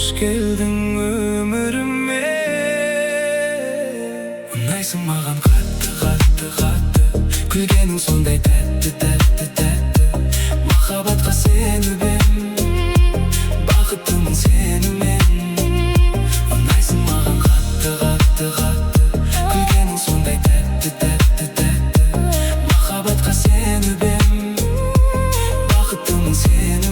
Hoş geldin ömürüme. Unayсың маған қатты, қатты, қатты. Күлгенің сондай тәтті, тәтті, тәтті. Махаббатқа сеніп бақыттымын сенімен. Unayсың маған қатты, қатты, қатты. Күлгенің сондай тәтті, тәтті, тәтті. Махаббатқа сеніп бақыттымын сенімен.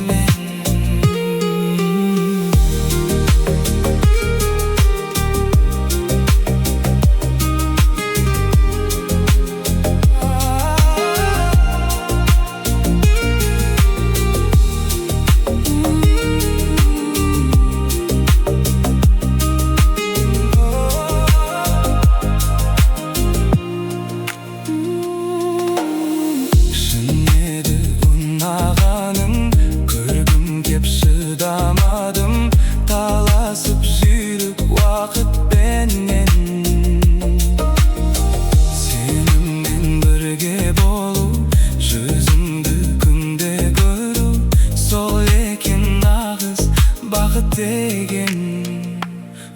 Шыдамадым, таласып жүріп уақытпенен. Сеніммен бірге болу, жүзіңді күнде көру, сол екен нағыз бақыт деген.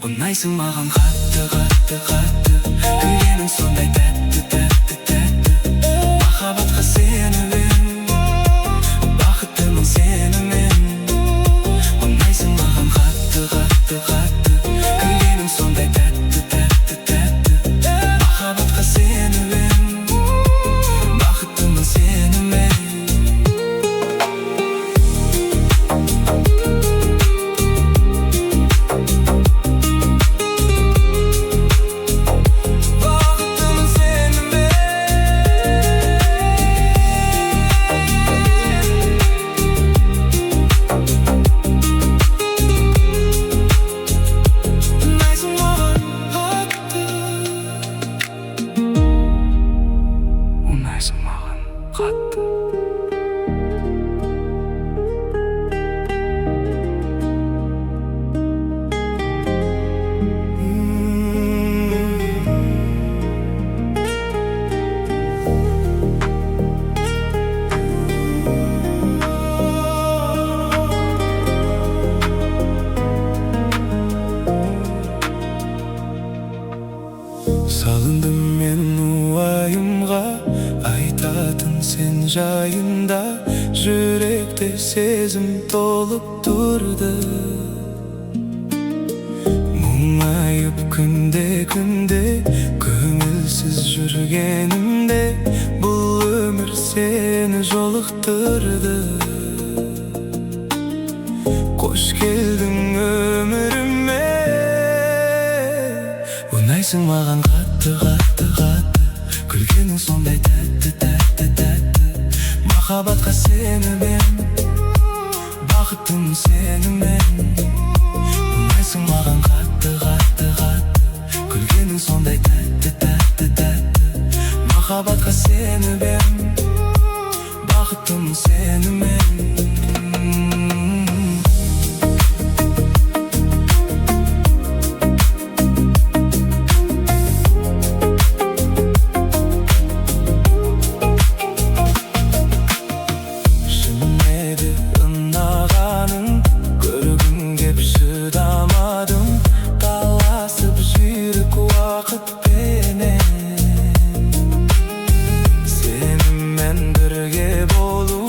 Ұнайсың маған қатты, қатты, қатты. Күлгенің сондай тәтті, тәтті, тәтті. Махаббатқа сеніп бақыттымын сенімен. Қатты, қатты. Күлгенің сондай тәтті, тәтті, тәтті. Махаббатқа сеніп бақыттымын сенімен. Unayсың маған қатты. Салындым мен уайымға, айтатын сен жайында. Жүректе сезім толып тұрды. Мұңайып күнде-күнде, көңілсіз жүргенімде, бұл өмір сені жолықтырды. Қош келдің өміріме. Ұнайсың маған қатты, қатты, қатты. Күлгенің сондай тәтті, тәтті, тәтті. Махаббатқа сеніп бақыттымын сенімен. Ұнайсың маған қатты, қатты, қатты. Күлгенің сондай тәтті, тәтті, тәтті. Махаббатқа сеніп бақыттымын сенімен. Шыдамадым, таласып жүріп уақытпенен. Сенімен бірге болу,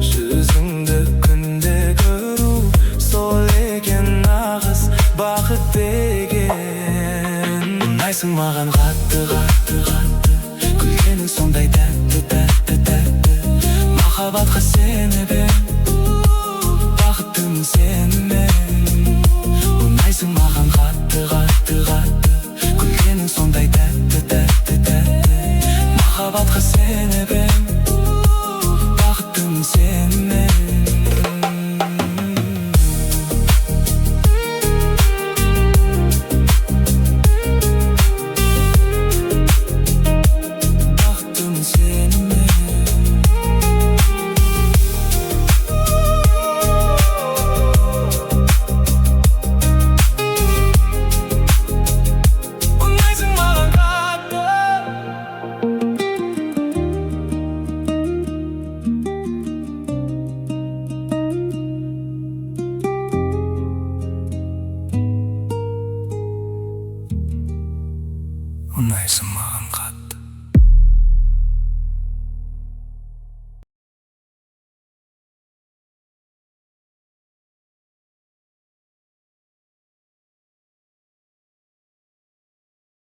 жүзіңді күнде көру, сол екен нағыз бақыт деген. Ұнайсың маған қатты, қатты, қатты. Күлгенің сондай тәтті, тәтті, тәтті. Махаббатқа сеніп